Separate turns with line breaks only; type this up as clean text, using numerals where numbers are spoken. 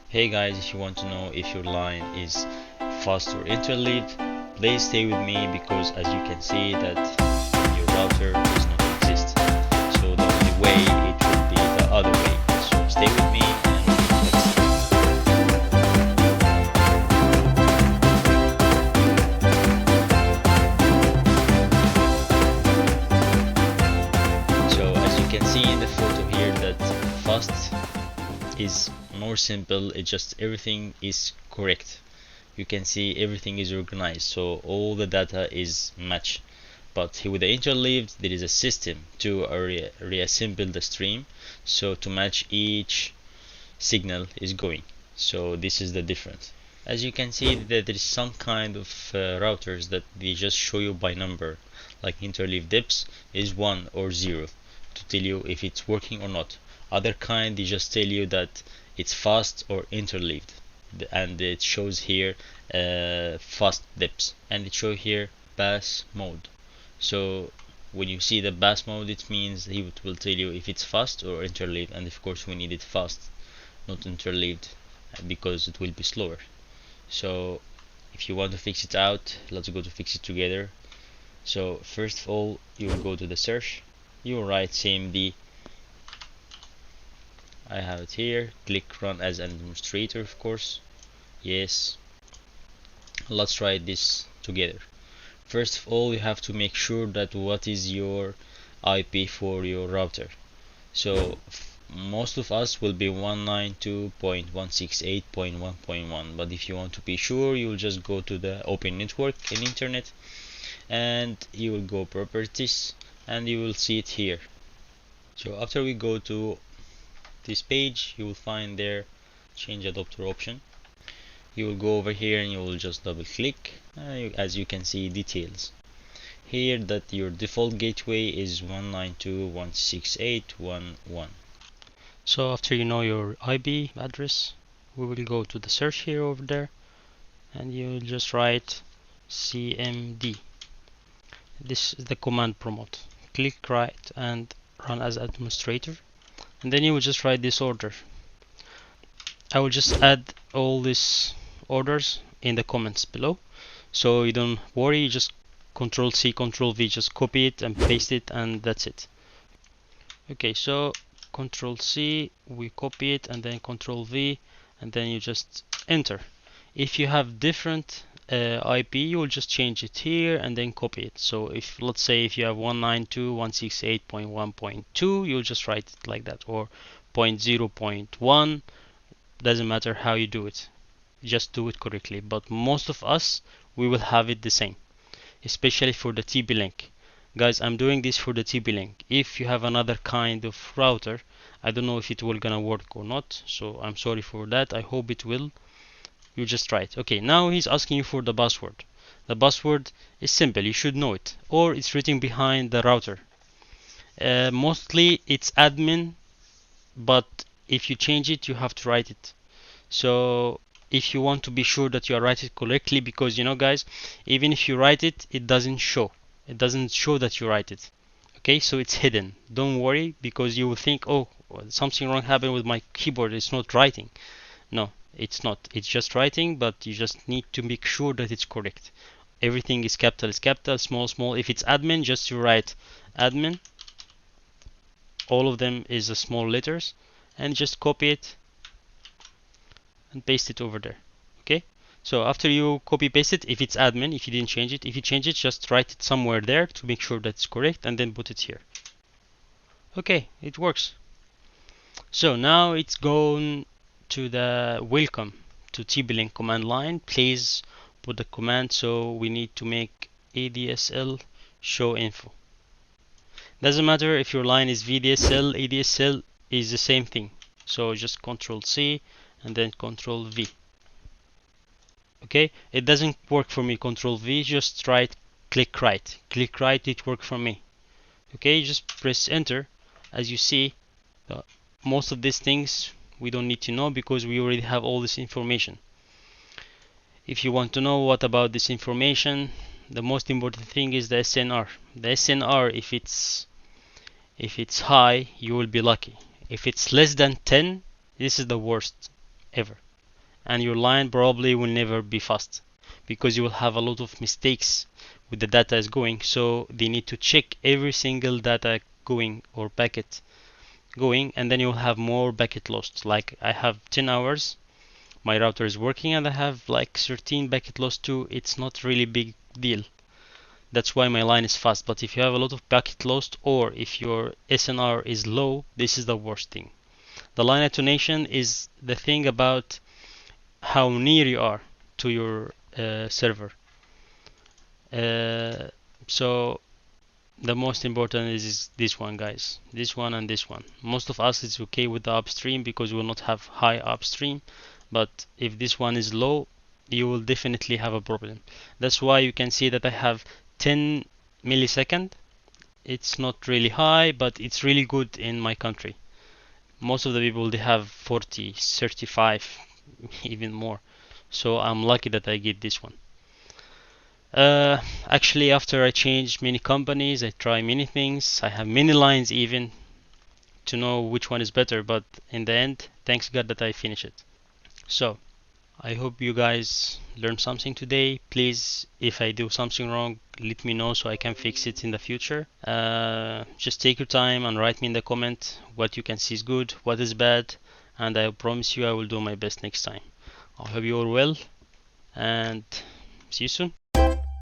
Hey guys, if you want to know if your line is fast or interleaved, please stay with me because as you can see that your router does not exist. So the only way it will be the other way. So stay with me and let's see. So as you can see in the photo here that fast is more simple. It just everything is correct. You can see everything is organized, so all the data is matched. But with the interleaved, there is a system to reassemble the stream, so to match each signal is going. So this is the difference. As you can see that there is some kind of routers that they just show you by number, like interleaved dips is 1 or 0 to tell you if it's working or not. Other kind they just tell you that it's fast or interleaved, and it shows here fast dips, and it shows here bass mode. So when you see the bass mode, it means he will tell you if it's fast or interleaved, and of course we need it fast, not interleaved, because it will be slower. So if you want to fix it out, let's go to fix it together. So first of all, you will go to the search, you will write CMD. I have it here. Click run as an administrator, of course. Yes. Let's try this together. First of all, you have to make sure that what is your IP for your router. So most of us will be 192.168.1.1, but if you want to be sure, you will just go to the open network in internet and you will go properties and you will see it here. So after we go to this page, you will find there change adapter option. You will go over here and you will just double click, as you can see details here that your default gateway is 192.168.1.1. So after you know your IP address, we will go to the search here over there and you will just write CMD. This is the command prompt. Click right and run as administrator, and then you will just write this order. I will just add all these orders in the comments below, so you don't worry. You just Control C, Control V, just copy it and paste it, and that's it. Okay, so Control C, we copy it, and then Control V, and then you just enter. If you have different IP, you will just change it here and then copy it. So if, let's say, if you have 192.168.1.2, you'll just write it like that, or 0.0.1. Doesn't matter how you do it, just do it correctly. But most of us, we will have it the same, especially for the TP-Link. Guys, I'm doing this for the TP-Link. If you have another kind of router, I don't know if it will gonna work or not, so I'm sorry for that. I hope it will. You just try it. Okay, now he's asking you for the password. The password is simple, you should know it, or it's written behind the router. Mostly it's admin, but if you change it, you have to write it. So if you want to be sure that you are writing it correctly, because you know guys, even if you write it, it doesn't show that you write it. Okay, so it's hidden. Don't worry, because you will think, oh, something wrong happened with my keyboard, it's not writing. No, it's not. It's just writing, but you just need to make sure that it's correct. Everything is capital, small, small. If it's admin, just you write admin. All of them is the small letters, and just copy it and paste it over there. Okay, so after you copy paste it, if it's admin, if you didn't change it, if you change it, just write it somewhere there to make sure that's correct, and then put it here. Okay, it works. So now it's going to the welcome to TP-Link command line. Please put the command. So we need to make ADSL show info. Doesn't matter if your line is VDSL, ADSL is the same thing. So just Control C and then Control V. Okay, it doesn't work for me. Control V, just click right, it worked for me. Okay, just press enter. As you see, most of these things we don't need to know because we already have all this information. If you want to know what about this information, the most important thing is the SNR. The SNR, if it's high, you will be lucky. If it's less than 10, this is the worst ever. and your line probably will never be fast because you will have a lot of mistakes with the data is going. So they need to check every single data going or packet going, and then you'll have more packet lost. Like I have 10 hours, my router is working, and I have like 13 packet lost too. It's not really big deal. That's why my line is fast. But if you have a lot of packet lost, or if your SNR is low, this is the worst thing. The line attenuation is the thing about how near you are to your server. So the most important is this one, guys. This one and this one. Most of us is okay with the upstream because we will not have high upstream. But if this one is low, you will definitely have a problem. That's why you can see that I have 10 millisecond. It's not really high, but it's really good in my country. Most of the people they have 40, 35, even more. So I'm lucky that I get this one. Actually, after I changed many companies, I try many things. I have many lines even to know which one is better. But in the end, thanks God that I finish it. So I hope you guys learned something today. Please, if I do something wrong, let me know so I can fix it in the future. Just take your time and write me in the comment what you can see is good, what is bad, and I promise you I will do my best next time. I hope you are well, and see you soon.